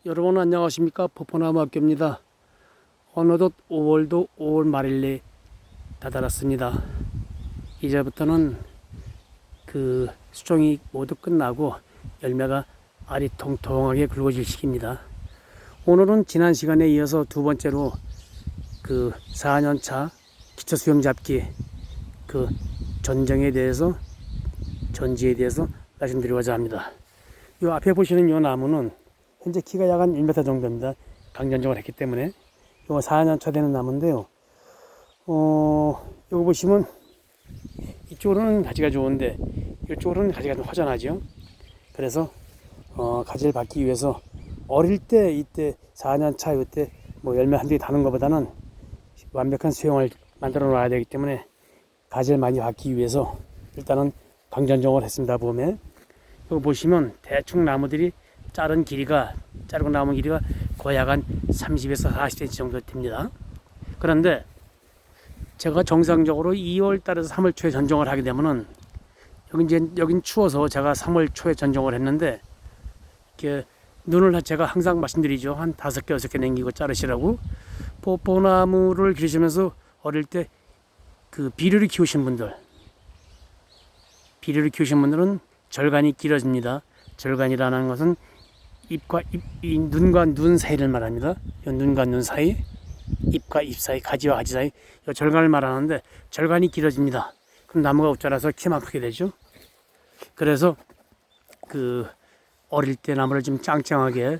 여러분 안녕하십니까. 포포나무 학교입니다. 어느덧 5월도 5월 말일에 다다랐습니다. 이제부터는 그 수종이 모두 끝나고 열매가 알이 통통하게 굵어질 시기입니다. 오늘은 지난 시간에 이어서 두 번째로 그 4년차 기초 수영 잡기 그 전지에 대해서 말씀드리고자 합니다. 이 앞에 보시는 이 나무는 현재 키가 약 한 1m 정도입니다. 강전종을 했기 때문에 이거 4년차 되는 나무인데요. 이거 보시면 이쪽으로는 가지가 좋은데 이쪽으로는 가지가 좀 허전하죠. 그래서 가지를 받기 위해서 어릴 때 이때 4년차 이때 뭐 열매 한 개 다는 것보다는 완벽한 수영을 만들어 놔야 되기 때문에 가지를 많이 받기 위해서 일단은 강전종을 했습니다. 봄에 이거 보시면 대충 나무들이 자른 나무 길이가 거의 약 한 30에서 40cm 정도 됩니다. 그런데 제가 정상적으로 2월 달에서 3월 초에 전종을 하게 되면은 여긴 추워서 제가 3월 초에 전종을 했는데 이렇게 눈을 제가 항상 말씀드리죠. 한 5개, 6개 남기고 자르시라고. 포포나무를 기르시면서 어릴 때 그 비료를 키우신 분들은 절간이 길어집니다. 절간이라는 것은 눈과 눈 사이를 말합니다. 눈과 눈 사이, 잎과 잎 사이, 가지와 가지 사이, 이 절간을 말하는데 절간이 길어집니다. 그럼 나무가 옷자라서 키만 크게 되죠. 그래서 그 어릴 때 나무를 좀 짱짱하게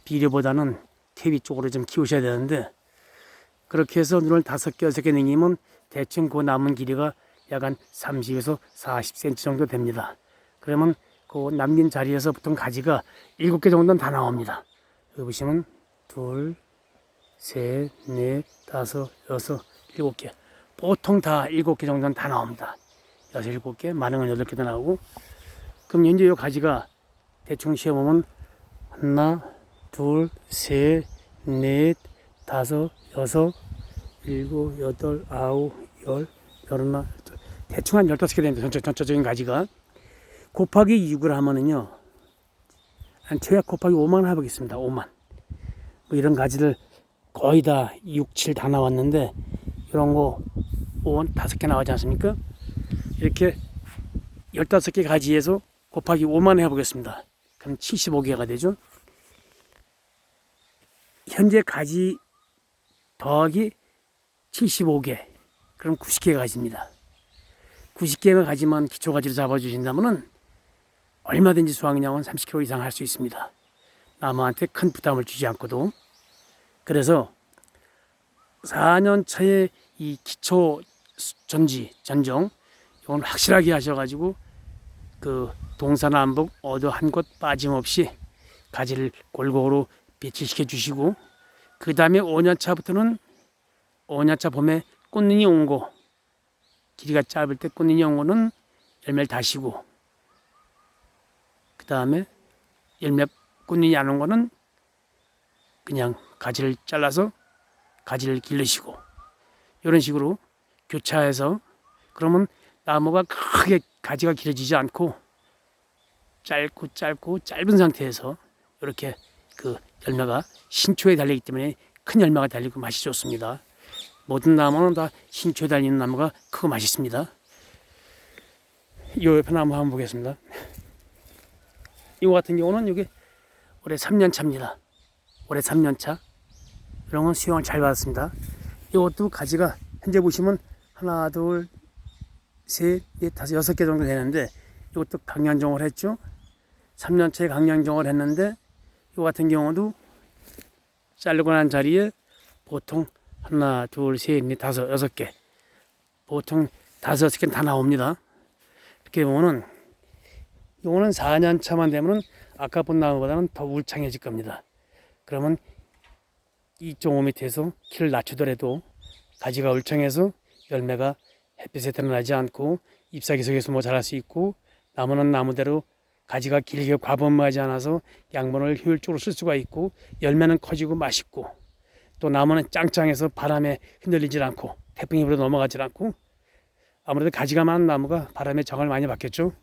비료보다는 퇴비 쪽으로 좀 키우셔야 되는데 그렇게 해서 눈을 5개, 6개 남기면 대충 그 남은 길이가 약 한 30에서 40cm 정도 됩니다. 그러면 그 남긴 자리에서 보통 가지가 7개 정도는 다 나옵니다. 여기 보시면 2, 3, 4, 5, 6, 7개. 보통 다 7개 정도는 다 나옵니다. 6, 7개, 많으면 8개도 나오고. 그럼 현재 이 가지가 대충 시험보면 하나, 둘, 셋, 넷, 다섯, 여섯, 일곱, 여덟, 아홉, 열, 열하나, 대충 한 15개 됩니다. 전체적인 가지가. 곱하기 6을 하면은요, 한 최악 곱하기 5만 해보겠습니다. 5만. 뭐 이런 가지를 거의 다 6, 7 다 나왔는데, 이런 거 5개 나오지 않습니까? 이렇게 15개 가지에서 곱하기 5만 해보겠습니다. 그럼 75개가 되죠. 현재 가지 더하기 75개. 그럼 90개가 가지입니다. 90개가 가지만 기초 가지를 잡아주신다면은 얼마든지 수확량은 30kg 이상 할 수 있습니다. 나무한테 큰 부담을 주지 않고도. 그래서 4년 차에 이 기초 전종, 이건 확실하게 하셔가지고 그 동서남북 어디 한 곳 빠짐없이 가지를 골고루 배치시켜 주시고, 그 다음에 5년 차부터는 5년 차 봄에 꽃눈이 온 거, 길이가 짧을 때 꽃눈이 온 거는 열매를 다시고, 그 다음에 꽃눈이 안 온 거는 그냥 가지를 잘라서 가지를 기르시고, 이런 식으로 교차해서, 그러면 나무가 크게 가지가 길어지지 않고 짧고 짧은 상태에서 이렇게 그 열매가 신초에 달리기 때문에 큰 열매가 달리고 맛이 좋습니다. 모든 나무는 다 신초에 달리는 나무가 크고 맛있습니다. 이 옆에 나무 한번 보겠습니다. 이거 같은 경우는 이게 올해 3년 차입니다. 올해 3년 차. 이런 건 수영을 잘 받았습니다. 이것도 가지가 현재 보시면 하나, 둘, 셋, 넷, 다섯, 6개 정도 되는데 이것도 강량종을 했죠. 3년 차에 강량종을 했는데 이거 같은 경우도 자르고 난 자리에 보통 하나, 둘, 셋, 넷, 다섯, 6개. 보통 5, 6개는 다 나옵니다. 이렇게 보면은 이거는 4년 차만 되면은 아까 본 나무보다는 더 울창해질 겁니다. 그러면 2.5m에서 키를 낮추더라도 가지가 울창해서 열매가 햇빛에 드러나지 않고 잎사귀 속에서 뭐 자랄 수 있고, 나무는 나무대로 가지가 길게 과범하지 않아서 양분을 효율적으로 쓸 수가 있고, 열매는 커지고 맛있고, 또 나무는 짱짱해서 바람에 흔들리질 않고 태풍이 불어 넘어가질 않고, 아무래도 가지가 많은 나무가 바람에 정을 많이 받겠죠.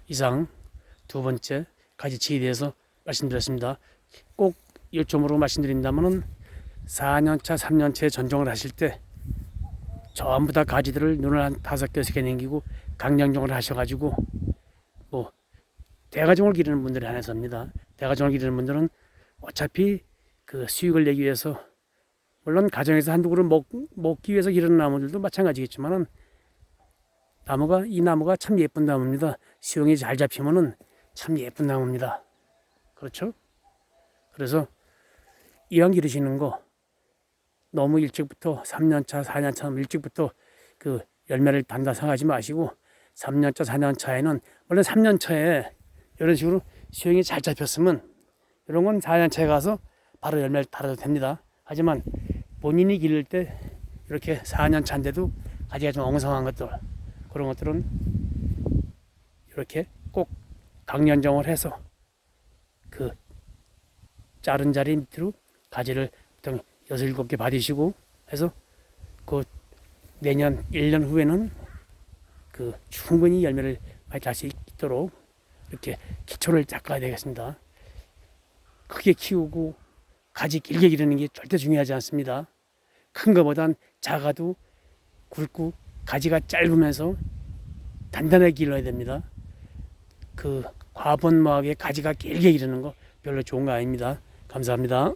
이상 두 번째 가지치기에 대해서 말씀드렸습니다. 꼭 요점으로 말씀드린다면은 4년차, 3년차에 전종을 하실 때 전부 다 가지들을 눈을 한 5개, 6개 남기고 강량종을 하셔가지고 뭐 대가종을 기르는 분들이 한해서입니다. 대가종을 기르는 분들은 어차피 그 수익을 내기 위해서 물론 가정에서 한두 그릇 먹기 위해서 기르는 나무들도 마찬가지겠지만은 이 나무가 참 예쁜 나무입니다. 수용이 잘 잡히면은 참 예쁜 나무입니다. 그렇죠? 그래서 이왕 기르시는 거 너무 일찍부터 3년차, 4년차 일찍부터 그 열매를 단다성 하지 마시고 3년차, 4년차에는 원래 3년차에 이런 식으로 수용이 잘 잡혔으면 이런 건 4년차에 가서 바로 열매를 달아도 됩니다. 하지만 본인이 기를 때 이렇게 4년차인데도 가지가 좀 엉성한 것들 그런 것들은 이렇게 꼭 강연정을 해서 그 자른 자리 밑으로 가지를 보통 6, 7개 받으시고 해서 그 내년 1년 후에는 그 충분히 열매를 많이 달 수 있도록 이렇게 기초를 닦아야 되겠습니다. 크게 키우고 가지 길게 기르는 게 절대 중요하지 않습니다. 큰 것보단 작아도 굵고 가지가 짧으면서 단단하게 길러야 됩니다. 그 과본막에 가지가 길게 기르는 거 별로 좋은 거 아닙니다. 감사합니다.